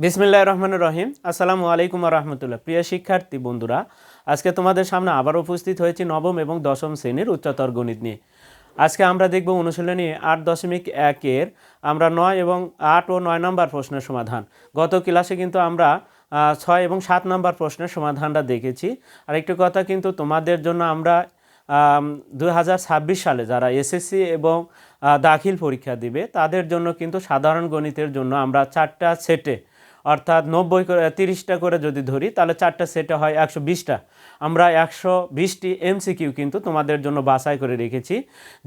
বিসমিল্লাহির রহমানির রহিম। আসসালামু আলাইকুম ওয়া রাহমাতুল্লাহ। প্রিয় শিক্ষার্থী বন্ধুরা, আজকে তোমাদের সামনে আবার উপস্থিত হয়েছি নবম এবং দশম শ্রেণীর উচ্চতর গণিত নিয়ে। আজকে আমরা দেখব অনুশীলনী 8.1-এর আমরা 9 এবং 8 ও 9 নম্বর প্রশ্নের সমাধান। গত ক্লাসে কিন্তু আমরা 6 এবং 7 নম্বর প্রশ্নের সমাধানটা দেখেছি। আর একটি কথা কিন্তু তোমাদের জন্য আমরা 2026 সালে যারা এসএসসি এবং দাখিল পরীক্ষা দিবে তাদের জন্য কিন্তু সাধারণ গণিতের জন্য আমরা 4টা সেটে অর্থাৎ 90 করে 30টা করে যদি ধরি তাহলে 4টা সেটে হয় 120টা। আমরা 120টি এমসিকিউ কিন্তু তোমাদের জন্য বাছাই করে রেখেছি।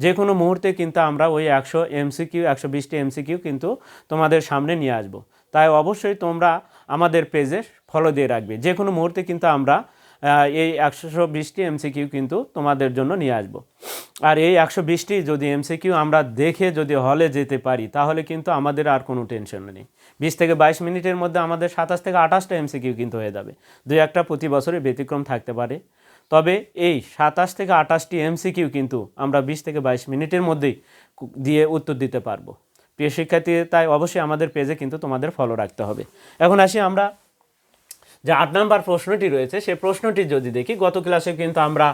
যে কোনো মুহূর্তে কিন্তু আমরা ওই 120টি এমসিকিউ কিন্তু তোমাদের সামনে নিয়ে আসব। তাই অবশ্যই তোমরা আমাদের পেজে ফলো দিয়ে রাখবে। যে কোনো মুহূর্তে কিন্তু আমরা এই 120টি এমসিকিউ কিন্তু তোমাদের জন্য নিয়ে আসব। আর এই 120টি যদি এমসিকিউ আমরা দেখে যদি হলে যেতে পারি তাহলে কিন্তু আমাদের আর কোনো টেনশন নেই। 20 থেকে 22 মিনিটের মধ্যে আমাদের 27 থেকে 28টা এমসিকিউ কিন্তু হয়ে যাবে। দুই একটা প্রতি বছরে ব্যতিক্রম থাকতে পারে, তবে এই 27 থেকে 28টি এমসিকিউ কিন্তু আমরা 20 থেকে 22 মিনিটের মধ্যেই দিয়ে উত্তর দিতে পারবো। প্রিয় শিক্ষার্থী, তাই অবশ্যই আমাদের পেজে কিন্তু তোমাদের ফলো রাখতে হবে। এখন আসি আমরা যে 8 নম্বর প্রশ্নটি রয়েছে সেই প্রশ্নটি যদি দেখি, গত ক্লাসে কিন্তু আমরা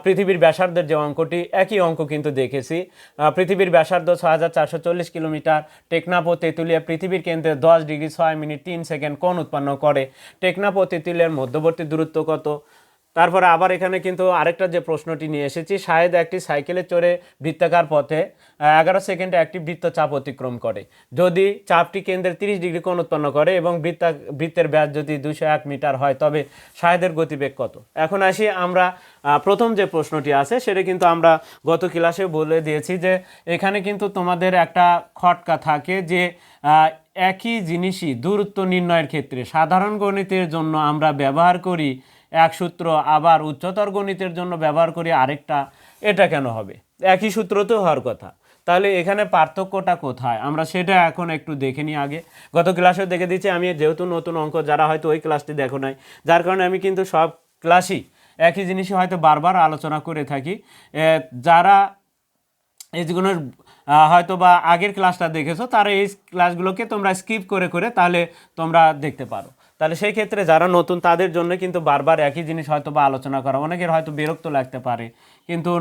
পৃথিবীর ব্যাসার্ধের যে অঙ্কটি একই অঙ্ক কিন্তু দেখেছি। পৃথিবীর ব্যাসার্ধ 6440 কিলোমিটার। টেকনাফ ও তেঁতুলিয়া পৃথিবীর কেন্দ্রে 10 ডিগ্রি 6 মিনিট 3 সেকেন্ড কোণ উৎপন্ন করে। টেকনাফ ও তেঁতুলিয়ার মধ্যবর্তী দূরত্ব কত? তারপরে আবার এখানে কিন্তু আরেকটা যে প্রশ্নটি নিয়ে এসেছি, শাহেদ একটি সাইকেলে চড়ে বৃত্তাকার পথে 11 সেকেন্ডে একটি বৃত্তচাপ অতিক্রম করে। যদি চাপটি কেন্দ্রের 30 ডিগ্রি কোণ উৎপন্ন করে এবং বৃত্তের ব্যাস যদি 201 মিটার হয় তবে শাহেদের গতিবেগ কত? এখন আসি আমরা প্রথম যে প্রশ্নটি আছে সেটা কিন্তু আমরা গত ক্লাসে বলে দিয়েছি যে এখানে কিন্তু তোমাদের একটা খটকা থাকে যে একই জিনিসই দূরত্ব নির্ণয়ের ক্ষেত্রে সাধারণ গণিতের জন্য আমরা ব্যবহার করি এক সূত্র, আবার উচ্চতর গণিতের জন্য ব্যবহার করি আরেকটা। এটা কেন হবে? একই সূত্র তো হওয়ার কথা, তাহলে এখানে পার্থক্যটা কোথায় আমরা সেটা এখন একটু দেখে নিই। আগে গত ক্লাসে দেখে দিচ্ছি, আমি যেহেতু নতুন অঙ্ক যারা হয়তো ওই ক্লাসটি দেখো নাই, যার কারণে আমি কিন্তু সব ক্লাসই একই জিনিসই হয়তো বারবার আলোচনা করে থাকি। যারা এইগুলো হয়তো বা আগের ক্লাসটা দেখেছো তারা এই ক্লাসগুলোকে তোমরা স্কিপ করে করে তাহলে তোমরা দেখতে পারো। তাহলে সেই ক্ষেত্রে যারা নতুন তাদের জন্য কিন্তু বারবার একই জিনিস হয়তো বা আলোচনা করা অনেকের হয়তো বিরক্ত লাগতে পারে, কিন্তু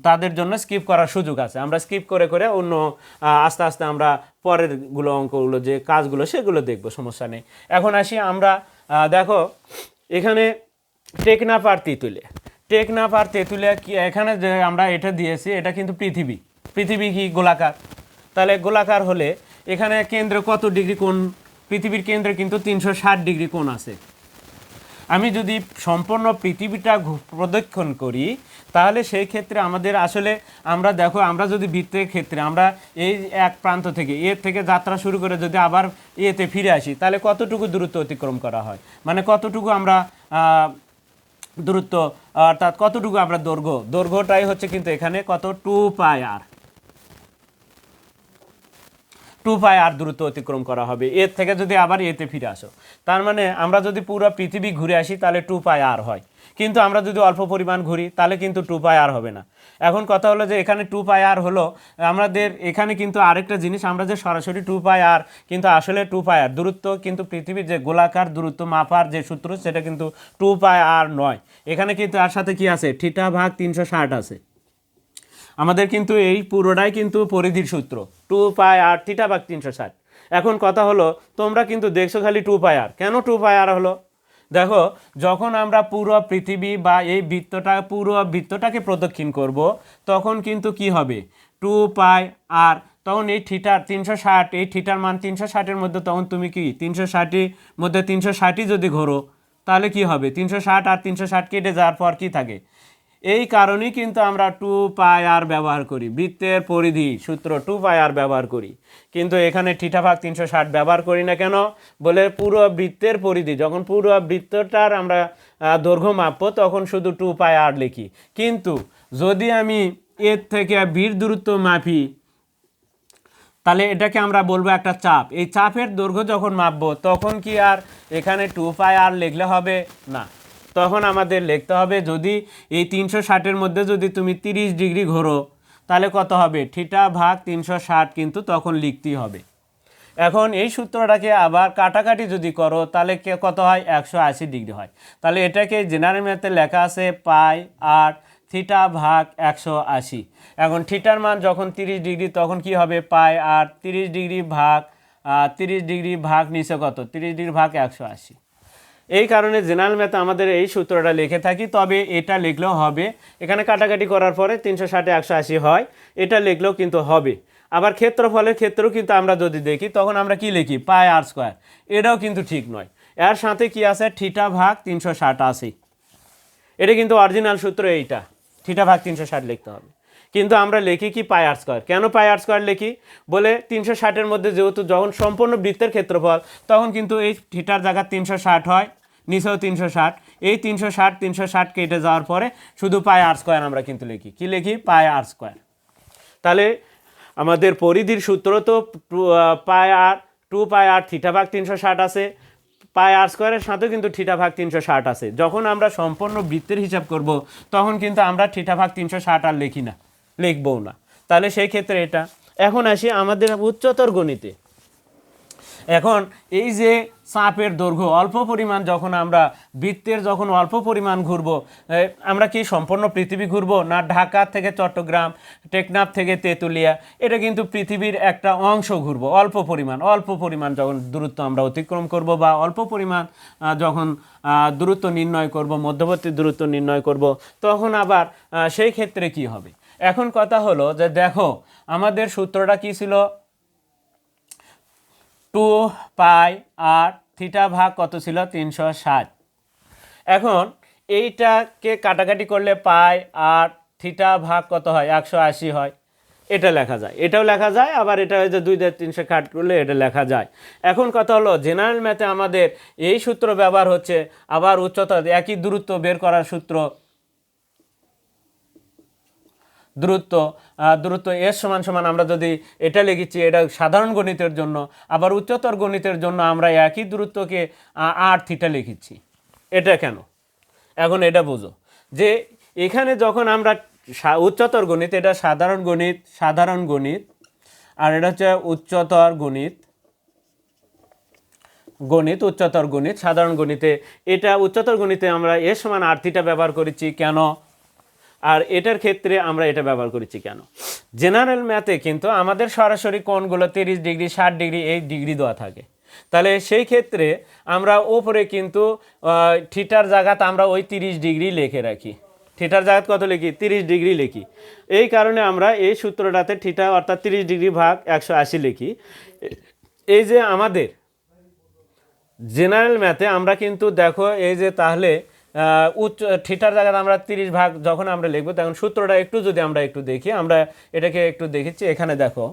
তাদের জন্য স্কিপ করার সুযোগ আছে। আমরা স্কিপ করে করে অন্য আস্তে আস্তে আমরা পরেরগুলো অঙ্কগুলো যে কাজগুলো সেগুলো দেখবো, সমস্যা নেই। এখন আসি আমরা দেখো এখানে টেকনাফ আর তেঁতুলিয়া কি এখানে যে আমরা এটা দিয়েছি এটা কিন্তু পৃথিবী কি গোলাকার? তাহলে গোলাকার হলে এখানে কেন্দ্রে কত ডিগ্রি কোণ? পৃথিবীর কেন্দ্রে কিন্তু 360 ডিগ্রি কোণ আছে। আমি যদি সম্পূর্ণ পৃথিবীটা প্রদক্ষিণ করি তাহলে সেই ক্ষেত্রে আমাদের আসলে আমরা দেখো আমরা যদি বৃত্তের ক্ষেত্রে আমরা এই এক প্রান্ত থেকে এর থেকে যাত্রা শুরু করে যদি আবার এতে ফিরে আসি তাহলে কতটুকু দূরত্ব অতিক্রম করা হয়, মানে কতটুকু আমরা দূরত্ব অর্থাৎ কতটুকু আমরা দৈর্ঘ্যটাই হচ্ছে কিন্তু এখানে কত 2πr দূরত্ব অতিক্রম করা হবে এর থেকে যদি আবার এতে ফিরে আসো। তার মানে আমরা যদি পুরো পৃথিবী ঘুরে আসি তাহলে 2πr হয়, কিন্তু আমরা যদি অল্প পরিমাণ ঘুরি তাহলে কিন্তু 2πr হবে না। এখন কথা হলো যে এখানে 2πr হলো আমাদের এখানে কিন্তু আরেকটা জিনিস, আমরা যে সরাসরি 2πr কিন্তু আসলে 2πr দূরত্ব কিন্তু পৃথিবীর যে গোলাকার দূরত্ব মাপার যে সূত্র সেটা কিন্তু 2πr নয়। এখানে কিন্তু আর সাথে কি আছে? θ/360 আছে। আমাদের কিন্তু এই পুরোটাই কিন্তু পরিধির সূত্র 2πr θ/360। এখন কথা হলো তোমরা কিন্তু দেখছো খালি 2πr, কেন 2πr হলো? দেখো যখন আমরা পুরো পৃথিবী বা এই পুরো বৃত্তটাকে প্রদক্ষিণ করব তখন কিন্তু কি হবে 2πr, তখন এই থিটার 360 এই থিটার মান 360-এর মধ্যে তখন তুমি কি 360-এর মধ্যে 360 যদি ঘোরো তাহলে কি হবে? 360 আর 360 কেটে যাওয়ার পর কি থাকে? এই কারণেই কিন্তু আমরা 2πr ব্যবহার করি, বৃত্তের পরিধি সূত্র 2πr ব্যবহার করি, কিন্তু এখানে θ/360 ব্যবহার করি না। কেন? বলে পুরো বৃত্তের পরিধি, যখন পুরো বৃত্তটার আমরা দৈর্ঘ্য মাপবো তখন শুধু 2πr লিখি, কিন্তু যদি আমি এর থেকে বির দূরত্ব মাপি তাহলে এটাকে আমরা বলবো একটা চাপ। এই চাপের দৈর্ঘ্য যখন মাপবো তখন কি আর এখানে 2πr লিখলে হবে না, তখন আমাদের লিখতে হবে যদি এই 360-এর মধ্যে যদি তুমি 30 ডিগ্রি ঘোরো তাহলে কত হবে? θ/360 কিন্তু তখন লিখতেই হবে। এখন এই সূত্রটাকে আবার কাটাকাটি যদি করো তাহলে কত হয়, 180 ডিগ্রি হয়। তাহলে এটাকে জেনারেল ম্যাথে লেখা আছে পাই আর থিটা ভাগ 180। এখন থিটার মান যখন 30 ডিগ্রি তখন কি হবে, পাই আর 30 ডিগ্রি ভাগ 30 ডিগ্রি ভাগ নিচে কত, 30 ডিগ্রি ভাগ 180। এই কারণে জেনারেল ম্যাথে আমাদের এই সূত্রটা লিখে থাকি, তবে এটা লিখলেও হবে। এখানে কাটাকাটি করার পরে 360 180 হয়, এটা লিখলেও কিন্তু হবে। আবার ক্ষেত্রফলের ক্ষেত্রেও কিন্তু আমরা যদি দেখি তখন আমরা কি লিখি, পাই আর স্কোয়ার, এটাও কিন্তু ঠিক নয়। এর সাথে কি আছে, থিটা ভাগ 360 আছে, এটা কিন্তু অরিজিনাল সূত্র, এইটা থিটা ভাগ 360 লিখতে হবে। কিন্তু আমরা লিখি কি পাই আর স্কোয়ার। কেন পাই আর স্কোয়ার লিখি, বলে 360-এর মধ্যে যেহেতু যখন সম্পূর্ণ বৃত্তের ক্ষেত্রফল তখন কিন্তু এই থিটার জায়গা 360 হয়, নিচেও 360, এই 360 কেটে যাওয়ার পরে শুধু পাই আর স্কোয়ার আমরা কিন্তু লিখি, কি লিখি, পাই আর স্কোয়ার। তাহলে আমাদের পরিধির সূত্র তো পাই আর 2 পাই আর থিটা ভাগ 360 আছে, পাই আর স্কোয়ারের সাথেও কিন্তু থিটা ভাগ 360 আছে। যখন আমরা সম্পূর্ণ বৃত্তের হিসাব করব তখন কিন্তু আমরা থিটা ভাগ 360 আর লিখি না, লিখবও না। তাহলে সেই ক্ষেত্রে এটা। এখন আসি আমাদের উচ্চতর গণিতে। এখন এই যে চাপের দৈর্ঘ্য অল্প পরিমাণ, যখন আমরা বৃত্তের যখন অল্প পরিমাণ ঘুরব, আমরা কি সম্পূর্ণ পৃথিবী ঘুরবো না, ঢাকা থেকে চট্টগ্রাম, টেকনাফ থেকে তেঁতুলিয়া, এটা কিন্তু পৃথিবীর একটা অংশ ঘুরবো, অল্প পরিমাণ যখন দূরত্ব আমরা অতিক্রম করব বা অল্প পরিমাণ যখন দূরত্ব নির্ণয় করব, মধ্যবর্তী দূরত্ব নির্ণয় করব, তখন আবার সেই ক্ষেত্রে কি হবে। এখন কথা হলো যে দেখো আমাদের সূত্রটা কি ছিল, 2 পাই আর থিটা ভাগ কত ছিল, 360। এখন এইটাকে কাটাকাটি করলে পাই আর থিটা ভাগ কত হয়, 180 হয়, এটা লেখা যায়, এটাও লেখা যায়, আবার এটা হচ্ছে 2 দিয়ে 300 কাট করলে এটা লেখা যায়। এখন কথা হলো জেনারেল ম্যাথে আমাদের এই সূত্র ব্যবহার হচ্ছে, আবার উচ্চতা একই দূরত্ব বের করার সূত্র, দূরত্ব এস সমান সমান আমরা যদি এটা লিখেছি, এটা সাধারণ গণিতের জন্য, আবার উচ্চতর গণিতের জন্য আমরা একই দূরত্বকে আর থিটা লিখেছি। এটা কেন, এখন এটা বুঝো যে এখানে যখন আমরা উচ্চতর গণিত, এটা সাধারণ গণিত আর এটা হচ্ছে উচ্চতর উচ্চতর গণিত। সাধারণ গণিতে এটা উচ্চতর গণিতে আমরা এস সমান আর থিটা ব্যবহার করেছি কেন, আর এটার ক্ষেত্রে আমরা এটা ব্যবহার করেছি কেন। জেনারেল ম্যাথে কিন্তু আমাদের সরাসরি কোণগুলো 30 ডিগ্রি 60 ডিগ্রি এই ডিগ্রি দেওয়া থাকে। তাহলে সেই ক্ষেত্রে আমরা ওপরে কিন্তু থিটার জায়গাতে আমরা ওই 30 ডিগ্রি লিখে রাখি, থিটার জায়গাতে কত লিখি, 30 ডিগ্রি লিখি। এই কারণে আমরা এই সূত্রটাতে থিটা অর্থাৎ 30 ডিগ্রি ভাগ 180 লিখি। এই যে আমাদের জেনারেল ম্যাথে আমরা কিন্তু দেখো এই যে তাহলে থিটার জায়গায় আমরা 30 ভাগ যখন আমরা লিখবো তখন সূত্রটা একটু যদি আমরা একটু দেখি, আমরা এটাকে একটু দেখেছি। এখানে দেখো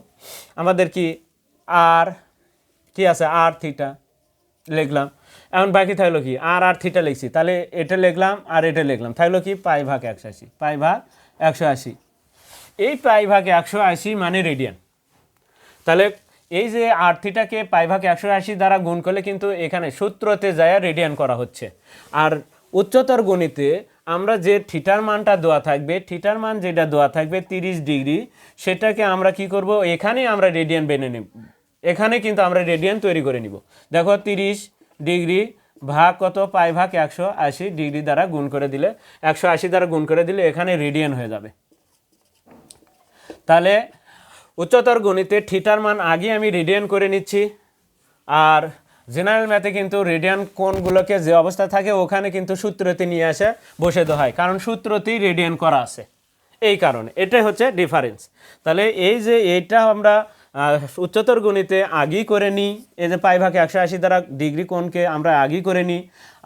আমাদের কি আর কি আছে, আর থিটা লিখলাম। এখন বাকি থাকলো কি, আর থিটা লিখছি, তাহলে এটা লিখলাম আর এটা লিখলাম, থাকলো কি পাই ভাগ 180, পাই ভাগ 180। এই পাই ভাগ 180 মানে রেডিয়ান। তাহলে এই যে আর থিটাকে পাই ভাগ 180 দ্বারা গুণ করলে কিন্তু এখানে সূত্রতে যায় রেডিয়ান করা হচ্ছে। আর উচ্চতর গণিতে আমরা যে থিটার মানটা দেওয়া থাকবে, থিটার মান যেটা দেওয়া থাকবে 30 ডিগ্রি, সেটাকে আমরা কি করব, এখানে আমরা রেডিয়ান বেনে নেব, এখানে কিন্তু আমরা রেডিয়ান তৈরি করে নিব। দেখো 30 ডিগ্রি ভাগ কত, পাই ভাগ 180 ডিগ্রি দ্বারা গুণ করে দিলে, 180 দ্বারা গুণ করে দিলে এখানে রেডিয়ান হয়ে যাবে। তাহলে উচ্চতর গণিতে থিটার মান আগে আমি রেডিয়ান করে নিচ্ছি, আর জেনারেল ম্যাথে কিন্তু রেডিয়ান কোণগুলোকে যে অবস্থা থাকে ওখানে কিন্তু সূত্রতে নিয়ে আসে বসে দেওয়া হয়, কারণ সূত্রতেই রেডিয়ান করা আছে, এই কারণে এটাই হচ্ছে ডিফারেন্স। তাহলে এই যে এইটা আমরা উচ্চতর গণিতে আগেই করে নিই, এই যে পাই ভাগ 180 দ্বারা ডিগ্রি কোণকে আমরা আগেই করে নিই,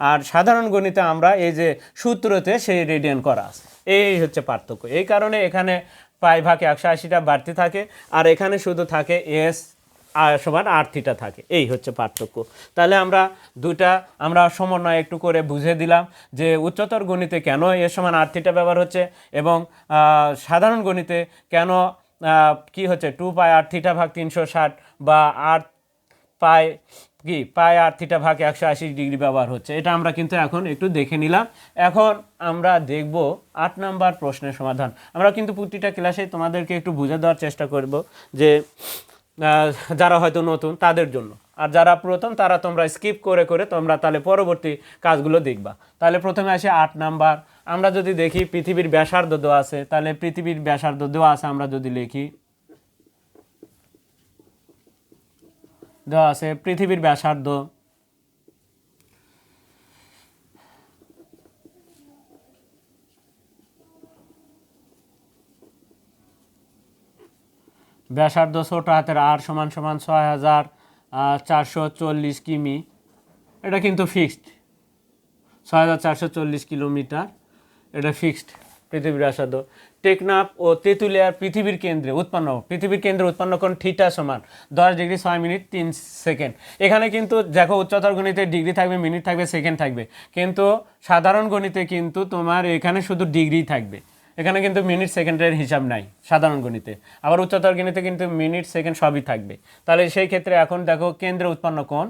আর সাধারণ গণিতে আমরা এই যে সূত্রতে সেই রেডিয়ান করা আছে, এই হচ্ছে পার্থক্য। এই কারণে এখানে পাই ভাগ 180টা বাড়তি থাকে, আর এখানে শুধু থাকে এস সমান আর থিটা থাকে, এই হচ্ছে পার্থক্য। তাহলে আমরা দুটা আমরা সমন্বয় একটু করে বুঝে দিলাম যে উচ্চতর গণিতে কেন এস সমান আর থিটা ব্যবহার হচ্ছে, এবং সাধারণ গণিতে কেন কি হচ্ছে 2 পাই আর থিটা ভাগ 360 বা আর পাই আর থিটা ভাগ 180 ডিগ্রি ব্যবহার হচ্ছে। এটা আমরা কিন্তু এখন একটু দেখে নিলাম। এখন আমরা দেখব 8 নম্বর প্রশ্নের সমাধান। আমরা কিন্তু প্রতিটা ক্লাসে তোমাদেরকে একটু বুঝে দেওয়ার চেষ্টা করব যে যারা হয়তো নতুন তাদের জন্য, আর যারা পুরাতন তারা তোমরা স্কিপ করে করে তোমরা তাহলে পরবর্তী কাজগুলো দেখবা। তাহলে প্রথমে আসে 8 নাম্বার। আমরা যদি দেখি পৃথিবীর ব্যাসার্ধ দেওয়া আছে, তাহলে পৃথিবীর ব্যাসার্ধ দেওয়া আছে, আমরা যদি লিখি দেওয়া আছে পৃথিবীর ব্যাসার্ধ ব্যাসার্ধ ছোট হাতের আর সমান সমান 6440 কিমি। এটা কিন্তু ফিক্সড, 6440 কিলোমিটার, এটা ফিক্সড পৃথিবীর ব্যাসার্ধ। টেকনাফ ও তেঁতুলিয়ার পৃথিবীর কেন্দ্রে উৎপন্ন কোণ থিটা সমান 10 ডিগ্রি 6 মিনিট 3 সেকেন্ড। এখানে কিন্তু দেখো উচ্চতর গণিতে ডিগ্রি থাকবে, মিনিট থাকবে, সেকেন্ড থাকবে, কিন্তু সাধারণ গণিতে কিন্তু তোমার এখানে শুধু ডিগ্রি থাকবে, এখানে কিন্তু মিনিট সেকেন্ডের হিসাব নাই সাধারণ গণিতে। আবার উচ্চতর গণিতে কিন্তু মিনিট সেকেন্ড সবই থাকবে। তাহলে সেই ক্ষেত্রে এখন দেখো কেন্দ্রে উৎপন্ন কোণ,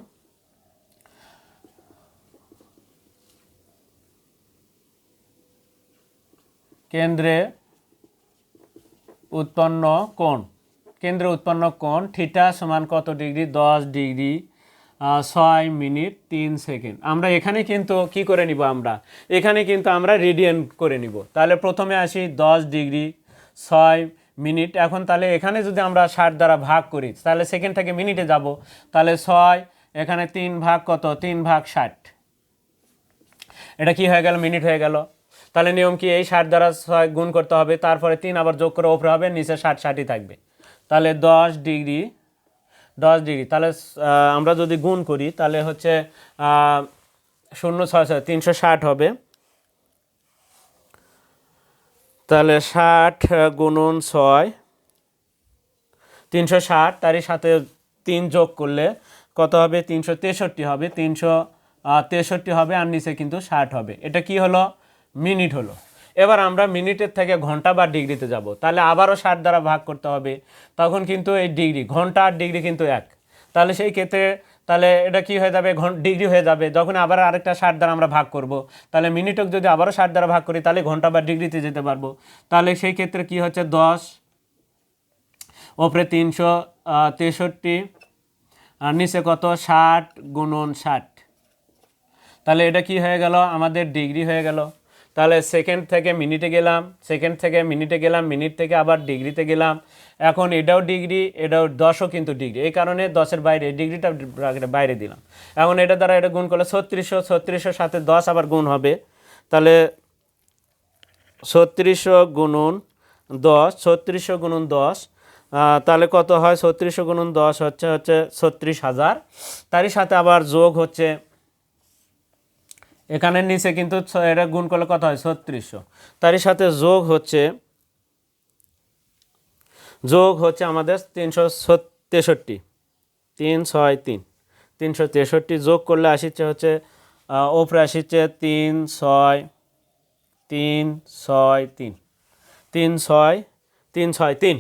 কেন্দ্রে উৎপন্ন কোণ থিটা সমান কত ডিগ্রি? 10 degree 6 minute 3 second. আমরা এখানে কিন্তু কি করে নিব? এখানে কিন্তু আমরা রেডিয়ান করে নিব। তাহলে প্রথমে আসি 10 ডিগ্রি 6 মিনিট। এখন তাহলে এখানে যদি আমরা 60 দ্বারা ভাগ করি তাহলে সেকেন্ড থেকে মিনিটে যাব। তাহলে 6, এখানে 3 ভাগ কত? 3 ভাগ 60, এটা কি হয়ে গেল? মিনিট হয়ে গেল। তাহলে নিয়ম কি? এই 60 দ্বারা 6 গুণ করতে হবে, তারপরে 3 আবার যোগ করে ওপরে হবে, নিচে 60 60ই থাকবে। তাহলে 10 ডিগ্রি তাহলে আমরা যদি গুণ করি তাহলে হচ্ছে 0 6 360 হবে। তাহলে 60 গুণন 6 360, তারই সাথে 3 যোগ করলে কত হবে? 363 হবে, 363 হবে, আর নিচে কিন্তু 60 হবে। এটা কি হলো? মিনিট হলো। এবার আমরা মিনিটের থেকে ঘন্টা বা ডিগ্রিতে যাব। তাহলে আবারও 60 দ্বারা ভাগ করতে হবে, তখন কিন্তু এই ডিগ্রি, ঘন্টা আর ডিগ্রি কিন্তু এক। তাহলে সেই ক্ষেত্রে তাহলে এটা কি হয়ে যাবে? ডিগ্রি হয়ে যাবে। যখন আবার আরেকটা 60 দ্বারা আমরা ভাগ করব, তাহলে মিনিটক যদি আবারও 60 দ্বারা ভাগ করি তাহলে ঘন্টা বা ডিগ্রিতে যেতে পারবো। তাহলে সেই ক্ষেত্রে কি হচ্ছে? 10 ওপরে 363 আর নিচে কত? 60 গুণন 60। তাহলে এটা কি হয়ে গেল? আমাদের ডিগ্রি হয়ে গেল। তাহলে সেকেন্ড থেকে মিনিটে গেলাম, মিনিট থেকে আবার ডিগ্রিতে গেলাম। এখন এটাও ডিগ্রি, এটাও 10ও কিন্তু ডিগ্রি, এই কারণে 10-এর বাইরে ডিগ্রিটা বাইরে দিলাম। এখন এটা দ্বারা এটা গুণ করলে 3600 সাথে 10 আবার গুণ হবে। তাহলে 3600 গুণন 10, তাহলে কত হয়? 3600 গুণন 10 হচ্ছে 36,000। তারই সাথে আবার যোগ হচ্ছে, এখানে নিচে কিন্তু এটা গুণ করলে কত হয়? 3600। তারই সাথে যোগ হচ্ছে আমাদের 363, 363 যোগ করলে আসিচ্ছে হচ্ছে ওপরে আসিচ্ছে 363।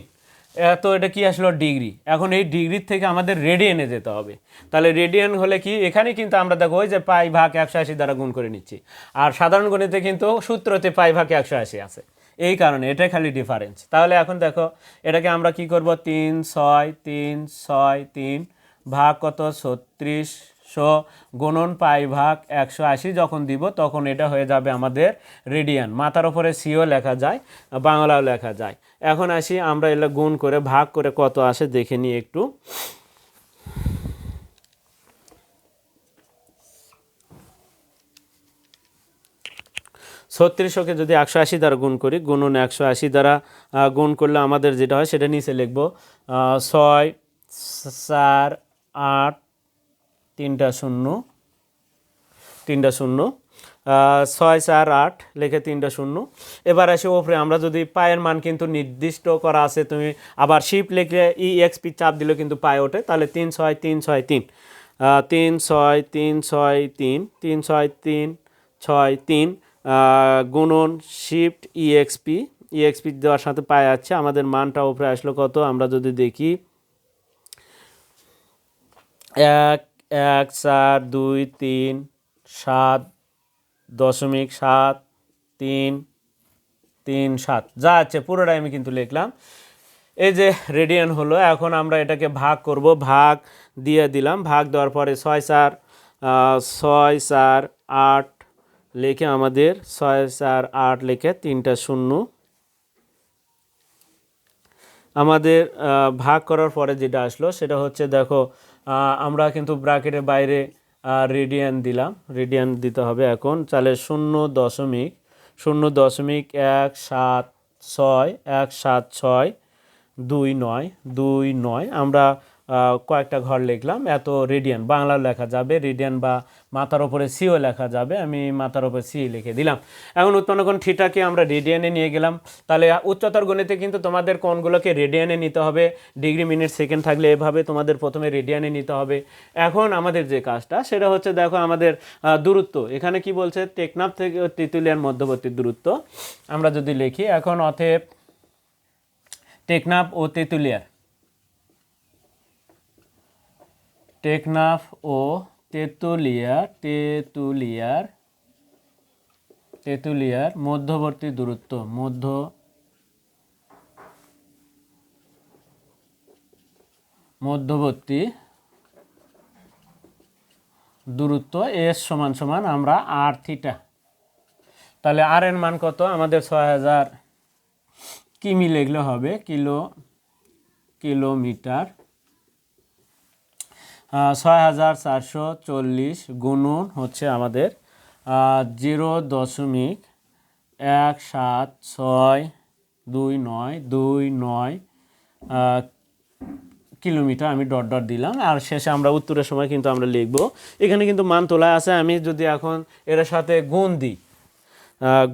এত এটা কি আসলো? ডিগ্রি। এখন এই ডিগ্রির থেকে আমাদের রেডিয়ানে যেতে হবে। তাহলে রেডিয়ান হলে কি? এখানে কিন্তু আমরা দেখো ওই যে পাই ভাগ 180 দ্বারা গুণ করে নিচ্ছি, আর সাধারণ গণিতে কিন্তু সূত্রতে পাই ভাগ 180 আছে, এই কারণে এটাই খালি ডিফারেন্স। তাহলে এখন দেখো এটাকে আমরা কি করব? 3 ভাগ কত? 3600 গুণন পাই ভাগ 180 যখন দিব তখন এটা হয়ে যাবে আমাদের রেডিয়ান। মাথার উপরে সিও লেখা যায়, বাংলাও লেখা যায়। এখন আসি আমরা এগুলো গুণ করে ভাগ করে কত আসে দেখে নিই একটু। ছত্রিশশোকে যদি 180 দ্বারা গুণ করি, গুণন 180 দ্বারা গুণ করলে আমাদের যেটা হয় সেটা নিচে লিখব 6 4 8 3টা 0 6 4 8 লিখে 3টা 0। এবার আসে ওপরে আমরা যদি পায়ের মান কিন্তু নির্দিষ্ট করা আছে, তুমি আবার শিপ লিখলে EXP চাপ দিলে কিন্তু পায়ে ওঠে। তাহলে 3 6 3 6 3 3 6 3 6 3 3 6 3 6 3 গুণন শিফট EXP দেওয়ার সাথে পায়ে আছে। আমাদের মানটা উপরে আসলো কত? আমরা যদি দেখি 1 1 4 2 3 7.7 3 3 7 যা আছে পুরোটাই আমি কিন্তু লিখলাম। এই যে রেডিয়ান হলো, এখন আমরা এটাকে ভাগ করব, ভাগ দিয়ে দিলাম, ভাগ দেওয়ার পরে 6 4 লিখে আমাদের 6 4 8 লিখে 3টা শূন্য আমাদের ভাগ করার পরে যেটা আসলো সেটা হচ্ছে দেখো আমরা কিন্তু ব্র্যাকেটের বাইরে রেডিয়ান দিলাম, রেডিয়ান দিতে হবে এখন, তাহলে 0.176 আমরা কয়েকটা ঘর লিখলাম, এত রেডিয়ান বাংলা লেখা যাবে, রেডিয়ান বা মাথার ওপরে সিও লেখা যাবে, আমি মাথার ওপরে সি লিখে দিলাম। এখন উৎপন্ন কোণ থিটাকে আমরা রেডিয়ানে নিয়ে গেলাম, তাহলে উচ্চতর গণিতে কিন্তু তোমাদের কোণগুলোকে রেডিয়ানে নিতে হবে, ডিগ্রি মিনিট সেকেন্ড থাকলে এভাবে তোমাদের প্রথমে রেডিয়ানে নিতে হবে। এখন আমাদের যে কাজটা সেটা হচ্ছে দেখো আমাদের দূরত্ব, এখানে কি বলছে টেকনাফ থেকে তেঁতুলিয়ার মধ্যবর্তী দূরত্ব আমরা যদি লিখি এখন, অতএব টেকনাফ ও তেঁতুলিয়ার তেঁতুলিয়ার মধ্যবর্তী দূরত্ব, মধ্যবর্তী দূরত্ব এস সমান সমান আমরা আর থিটা, তাহলে আর এর মান কত আমাদের 6000 কিমি লিখলে হবে, কিলোমিটার, 6440 গুণন হচ্ছে আমাদের 0.17629 কিলোমিটার, আমি ডট ডট দিলাম, আর শেষে আমরা উত্তরের সময় কিন্তু আমরা লিখব, এখানে কিন্তু মান তোলা আছে, আমি যদি এখন এর সাথে গুণ দিই,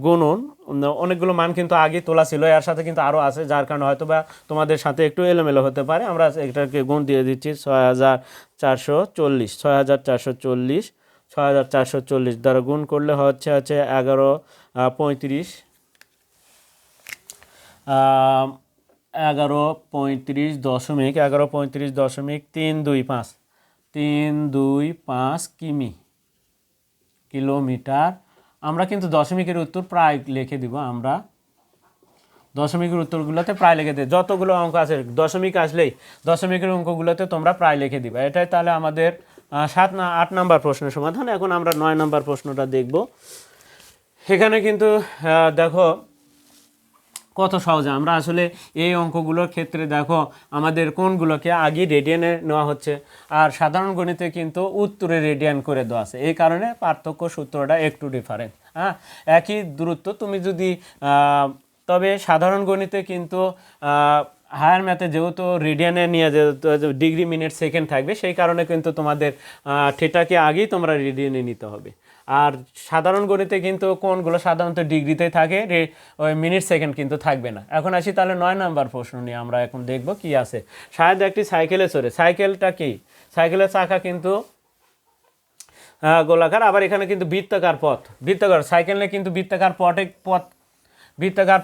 গুণন অনেকগুলো মান কিন্তু আগে তোলা ছিল, এর সাথে কিন্তু আরও আছে, যার কারণে হয়তো বা তোমাদের সাথে একটু এলোমেলো হতে পারে, আমরা এটাকে গুণ দিয়ে দিচ্ছি 6440 দ্বারা গুণ করলে হচ্ছে 1135 কিলোমিটার। আমরা কিন্তু দশমিকের উত্তর প্রায় লিখে দিব, আমরা দশমিকের উত্তরগুলোতে প্রায় লিখে দিই, যতগুলো অঙ্ক আছে দশমিক আসলেই দশমিকের অঙ্কগুলোতে তোমরা প্রায় লিখে দিবা। এটাই তাহলে আমাদের 8 নাম্বার প্রশ্নের সমাধান। এখন আমরা 9 নাম্বার প্রশ্নটা দেখব। এখানে কিন্তু দেখো কত সহজে আমরা আসলে এই অঙ্কগুলোর ক্ষেত্রে দেখো আমাদের কোনগুলোকে আগে রেডিয়ানে নেওয়া হচ্ছে, আর সাধারণ গণিতে কিন্তু উত্তরে রেডিয়ান করে দেওয়া আছে, এই কারণে পার্থক্য সূত্রটা একটু ডিফারেন্ট। হ্যাঁ, একই দূরত্ব তুমি যদি তবে সাধারণ গণিতে কিন্তু হায়ার ম্যাথে যেহেতু রেডিয়ানে নিয়ে যেহেতু ডিগ্রি মিনিট সেকেন্ড থাকবে, সেই কারণে কিন্তু তোমাদের থিটাকে আগেই তোমরা রেডিয়ানে নিতে হবে। আর সাধারণ গণিতে কিন্তু কোনগুলো সাধারণত ডিগ্রিতে থাকে, ওই মিনিট সেকেন্ড কিন্তু থাকবে না। এখন আসি তাহলে 9 নাম্বার প্রশ্ন নিয়ে আমরা এখন দেখব কি আছে। শায়দ একটি সাইকেলে চড়ে, সাইকেলটা কি, সাইকেলের চাকা কিন্তু গোলাকার, আবার এখানে কিন্তু বৃত্তাকার পথ, বৃত্তাকার সাইকেলে কিন্তু বৃত্তাকার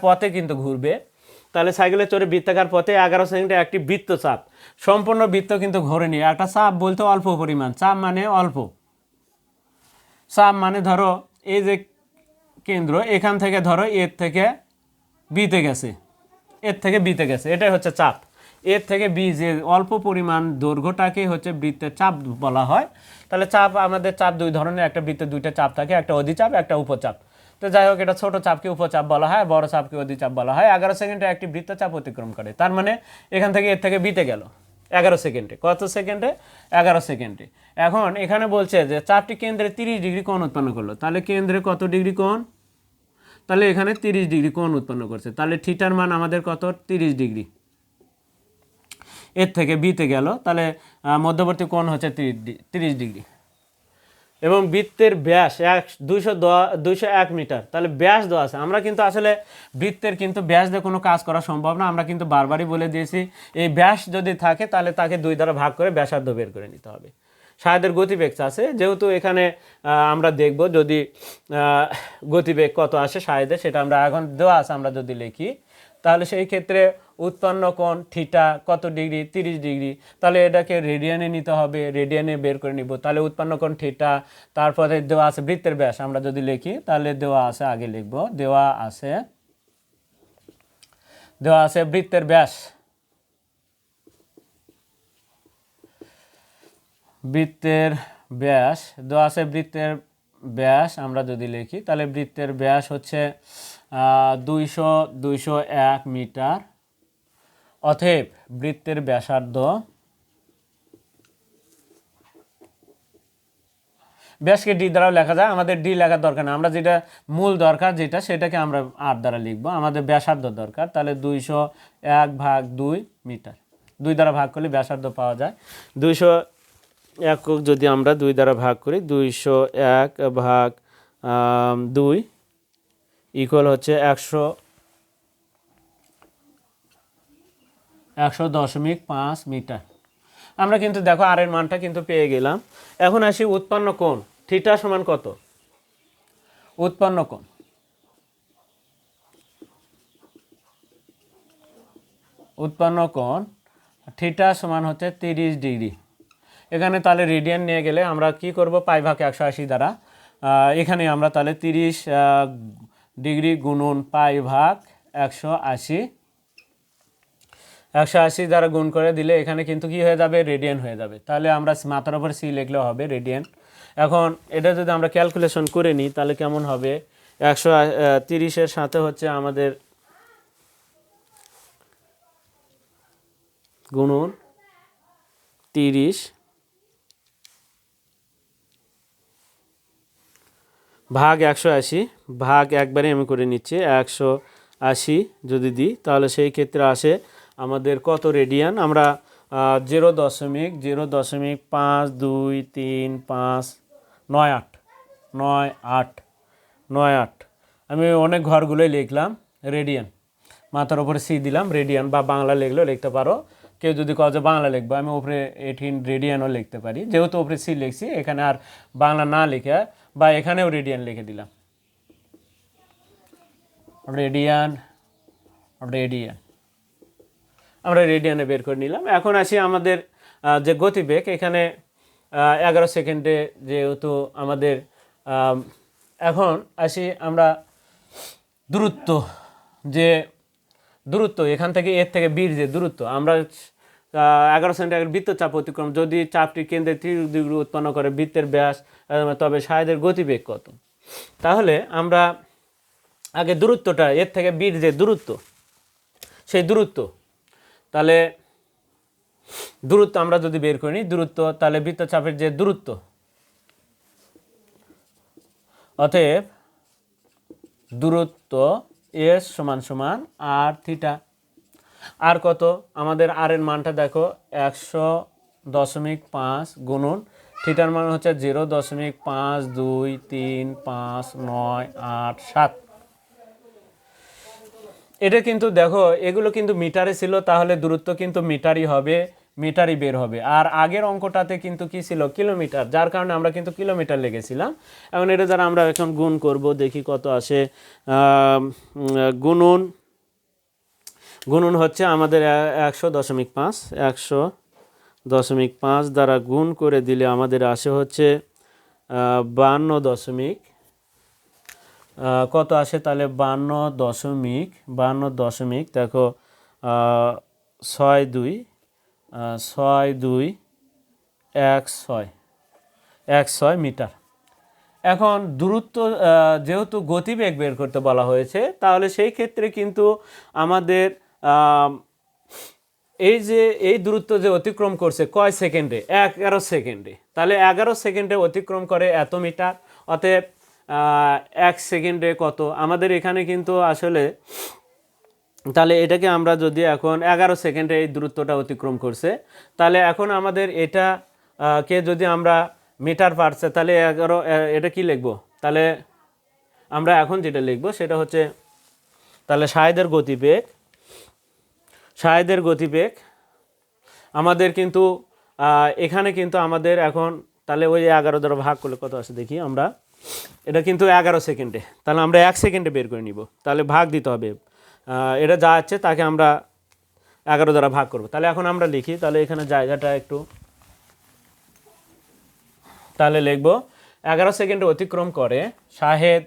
পথে কিন্তু ঘুরবে, তাহলে সাইকেলে চড়ে বৃত্তাকার পথে 11 সেকেন্ডে একটি বৃত্তচাপ, সম্পূর্ণ বৃত্ত কিন্তু ঘোরেনি, একটা চাপ বলতে অল্প পরিমাণ, চাপ মানে অল্প, চাপ মানে ধরো এই যে কেন্দ্র এখান থেকে ধরো এর থেকে বিতে গেছে, এটাই হচ্ছে চাপ, এর থেকে বি যে অল্প পরিমাণ দৈর্ঘ্যটাকে হচ্ছে বৃত্তের চাপ বলা হয়। তাহলে চাপ, আমাদের চাপ দুই ধরনের, একটা বৃত্তের দুইটা চাপ থাকে, একটা অধিচাপ একটা উপচাপ। তো যাই হোক, এটা ছোট চাপকে উপচাপ বলা হয়, বড় চাপকে অধিচাপ বলা হয়। 11 সেকেন্ডে একটি বৃত্তচাপ অতিক্রম করে, তার মানে এখান থেকে এর থেকে বিতে গেল 11 সেকেন্ডে। কত সেকেন্ডে? 11 সেকেন্ডে। এখন এখানে বলছে যে চাপটি কেন্দ্রে 30 ডিগ্রি কোণ উৎপন্ন করলো, তাহলে কেন্দ্রে কত ডিগ্রি কোণ, তাহলে এখানে 30 ডিগ্রি কোণ উৎপন্ন করছে, তাহলে থিটার মান আমাদের কত 30 ডিগ্রি, এর থেকে বিতে গেল, তাহলে মধ্যবর্তী কোণ হচ্ছে 30 ডিগ্রি, এবং বৃত্তের ব্যাস 201 মিটার, তাহলে ব্যাস দেওয়া আছে। আমরা কিন্তু আসলে বৃত্তের কিন্তু ব্যাস দিয়ে কোনো কাজ করা সম্ভব না, আমরা কিন্তু বারবারই বলে দিয়েছি এই ব্যাস যদি থাকে তাহলে তাকে 2 দ্বারা ভাগ করে ব্যাসার্ধ বের করে নিতে হবে। শায়দের গতিবেগ আছে, যেহেতু এখানে আমরা দেখব যদি গতিবেগ কত আসে শায়দের, সেটা আমরা এখন দেওয়া আছে, আমরা যদি লিখি তাহলে সেই ক্ষেত্রে উৎপন্ন কোণ থিটা কত ডিগ্রি, 30 ডিগ্রি, তাহলে এটাকে রেডিয়ানে নিতে হবে, রেডিয়ানে বের করে নিব, তাহলে উৎপন্ন কোণ থিটা, তারপরে দেওয়া আছে বৃত্তের ব্যাস, আমরা যদি লিখি তাহলে দেওয়া আছে, আগে লিখব দেওয়া আছে বৃত্তের ব্যাস বৃত্তের ব্যাস দেওয়া আছে, বৃত্তের ব্যাস আমরা যদি লিখি তাহলে বৃত্তের ব্যাস হচ্ছে 201 মিটার। অতএব বৃত্তের ব্যাসার্ধ, ব্যাসকে ডি দ্বারাও লেখা যায়, আমাদের ডি লেখার দরকার না, আমরা যেটা মূল দরকার যেটা সেটাকে আমরা আর দ্বারা লিখবো। আমাদের ব্যাসার্ধ দরকার, তাহলে 201/2 মিটার, 2 দ্বারা ভাগ করলে ব্যাসার্ধ পাওয়া যায়। 200 একক যদি আমরা 2 দ্বারা ভাগ করি, 201/2 ইকুয়াল হচ্ছে 100.5 মিটার। আমরা কিন্তু দেখো আর এর মানটা কিন্তু পেয়ে গেলাম। এখন আসি উৎপন্ন কোণ, থিটা সমান কত? উৎপন্ন কোণ, উৎপন্ন কোণ থিটা সমান হচ্ছে 30 ডিগ্রি। এখানে তাহলে রেডিয়ান নিয়ে গেলে আমরা কি করব, π/180 দ্বারা এখানে আমরা তাহলে 30 ডিগ্রি গুণন π/180, 180 দ্বারা গুণ করে দিলে এখানে কিন্তু কি হয়ে যাবে, রেডিয়ান হয়ে যাবে। তাহলে আমরা মাথার উপর সি লিখলেও হবে রেডিয়ান। এখন এটা যদি আমরা ক্যালকুলেশন করে নিই তাহলে কেমন হবে, 130-এর সাথে হচ্ছে আমাদের গুণন 30 ভাগ 180 ভাগ একবারে আমি করে নিচ্ছি 180 যদি দিই তাহলে সেই ক্ষেত্রে আসে আমাদের কত রেডিয়ান। আমরা 0.0523598 আমি অনেক ঘরগুলোই লিখলাম রেডিয়ান, মাথার উপরে সি দিলাম রেডিয়ান, বা বাংলা লিখলেও লিখতে পারো। কেউ যদি কয়ে বাংলা লিখবো, আমি উপরে 18 রেডিয়ানও লিখতে পারি, যেহেতু উপরে সি লিখছি এখানে আর বাংলা না লিখে বা এখানেও রেডিয়ান লিখে দিলাম, রেডিয়ান রেডিয়ান আমরা রেডিয়ানে বের করে নিলাম। এখন আসি আমাদের যে গতিবেগ, এখানে 11 সেকেন্ডে যেহেতু আমাদের, এখন আসি আমরা দূরত্ব, যে দূরত্ব এখান থেকে এর থেকে বির যে দূরত্ব, আমরা 11 সেন্টিমিটার বৃত্তচাপ অতিক্রম, যদি চাপটি কেন্দ্রে 30 ডিগ্রি উৎপন্ন করে বৃত্তের ব্যাস, তবে শায়েদের গতিবেগ কত? তাহলে আমরা আগে দূরত্বটা, এর থেকে বির যে দূরত্ব, সেই দূরত্ব, তাহলে দূরত্ব আমরা যদি বের করি দূরত্ব, তাহলে বৃত্তচাপের যে দূরত্ব, অতএব দূরত্ব এস সমান সমান আর থিটা। আর কত আমাদের, আর এর মানটা দেখো 100.5 গুণন থিটার মান হচ্ছে 0.523598 এটা কিন্তু দেখো এগুলো কিন্তু মিটারে ছিল, তাহলে দূরত্ব কিন্তু মিটারই হবে, মিটারই বের হবে। আর আগের অঙ্কটাতে কিন্তু কি ছিল, কিলোমিটার, যার কারণে আমরা কিন্তু কিলোমিটার লিখেছিলাম। এখন এটা দ্বারা আমরা এখন গুণ করব, দেখি কত আসে। গুণন গুণন হচ্ছে আমাদের 100.5 দ্বারা গুণ করে দিলে আমাদের আসে হচ্ছে 52 কত আসে, তাহলে 52 দেখো 6216 মিটার। এখন দূরত্ব, যেহেতু গতিবেগ বের করতে বলা হয়েছে, তাহলে সেই ক্ষেত্রে কিন্তু আমাদের এই যে এই দূরত্ব যে অতিক্রম করছে কয় সেকেন্ডে, 11 সেকেন্ডে, তাহলে 11 সেকেন্ডে অতিক্রম করে এত মিটার। অতএব 1 সেকেন্ডে কত আমাদের এখানে কিন্তু আসলে, তাহলে এটাকে আমরা যদি এখন 11 সেকেন্ডে এই দূরত্বটা অতিক্রম করছে, তাহলে এখন আমাদের এটা কে যদি আমরা মিটার পারছে, তাহলে 11 এটা কি লিখবো, তাহলে আমরা এখন যেটা লিখবো সেটা হচ্ছে, তাহলে শায়েদের গতিবেগ আমাদের কিন্তু এখানে কিন্তু আমাদের এখন, তাহলে ওই 11 দ্বারা ভাগ করলে কত আসে দেখি আমরা, এটা কিন্তু 11 সেকেন্ডে, তাহলে আমরা 1 সেকেন্ডে বের করে নিব, তাহলে ভাগ দিতে হবে, এটা যা আছে তাকে আমরা 11 দ্বারা ভাগ করব। তাহলে এখন আমরা লিখি, তাহলে এখানে জায়গাটা একটু, তাহলে লিখব 11 সেকেন্ডে অতিক্রম করে শাহেদ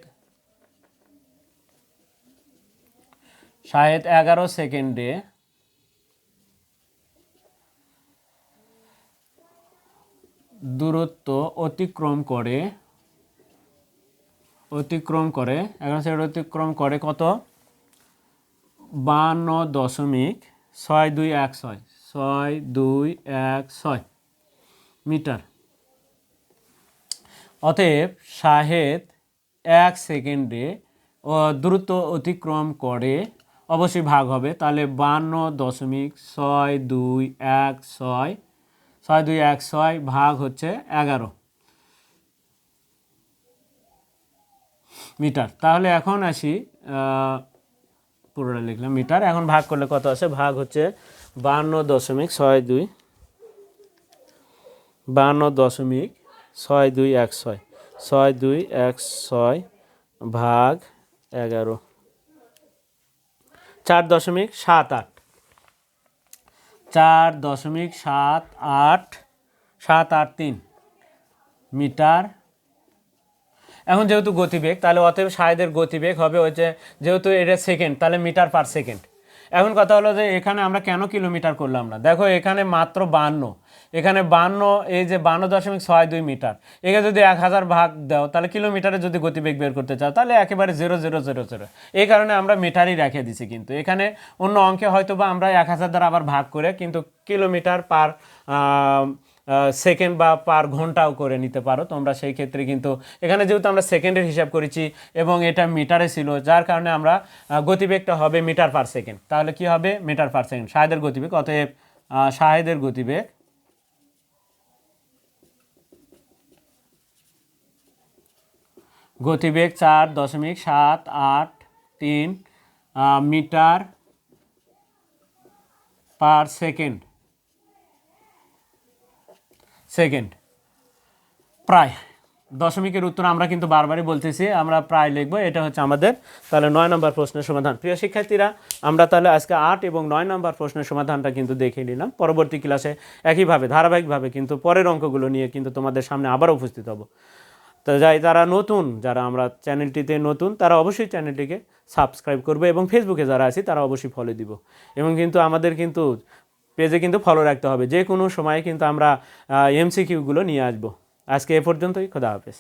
11 সেকেন্ডে দূরত্ব অতিক্রম করে এখন সেটা অতিক্রম করে কত 52.6216 মিটার। অতএব শাহেদ 1 সেকেন্ডে দূরত্ব অতিক্রম করে, অবশ্যই ভাগ হবে, তাহলে 52.6216 ভাগ হচ্ছে 11 মিটার। তাহলে এখন আসি, পুরোটা লিখলাম মিটার, এখন ভাগ করলে কত আসে, ভাগ হচ্ছে 52.6216 ভাগ 11 4.783 মিটার। এখন যেহেতু গতিবেগ, তাহলে অতএব শাহেদের গতিবেগ হবে হচ্ছে, যেহেতু এটা সেকেন্ড, তাহলে মিটার পার সেকেন্ড। এখন কথা হলো যে এখানে আমরা কেন কিলোমিটার করলাম না, দেখো এখানে মাত্র 52, এখানে 52, এই যে 52.62 মিটার, একে যদি 1000 ভাগ দাও তাহলে কিলোমিটারে যদি গতিবেগ বের করতে চাও তাহলে একেবারে 0000। এই কারণে আমরা মিটারই রেখে দিছি। কিন্তু এখানে অন্য অঙ্কে হয়তো বা আমরা 1000 দ্বারা আবার ভাগ করে কিন্তু কিলোমিটার পার সেকেন্ড বা পার ঘন্টাও করে নিতে পারো তোমরা। সেই ক্ষেত্রে কিন্তু এখানে যেহেতু আমরা সেকেন্ডের হিসাব করেছি এবং এটা মিটারে ছিল, যার কারণে আমরা গতিবেগটা হবে মিটার পার সেকেন্ড। তাহলে কি হবে, মিটার পার সেকেন্ড শাহেদের গতিবেগ। অতএব শাহেদের গতিবেগ 4.783 মিটার পার সেকেন্ড। প্রায় দশমিকের উত্তর আমরা কিন্তু বারবারই বলতেছি, আমরা প্রায় লিখবো, এটা হচ্ছে আমাদের তাহলে 9 নম্বর প্রশ্নের সমাধান। প্রিয় শিক্ষার্থীরা, আমরা তাহলে আজকে 8 এবং 9 নম্বর প্রশ্নের সমাধানটা কিন্তু দেখে নিলাম। পরবর্তী ক্লাসে একইভাবে ধারাবাহিকভাবে কিন্তু পরের অঙ্কগুলো নিয়ে কিন্তু তোমাদের সামনে আবার উপস্থিত হব। তো যারা আমরা চ্যানেলটিতে নতুন, তারা অবশ্যই চ্যানেলটিকে সাবস্ক্রাইব করবে এবং ফেসবুকে যারা আছি তারা অবশ্যই ফলো দিব। এবং কিন্তু আমাদের কিন্তু পেজে কিন্তু ফলো রাখতে হবে, যে কোনো সময় কিন্তু আমরা এমসিকিউগুলো নিয়ে আসবো। আজকে এ পর্যন্তই, খোদা হাফেজ।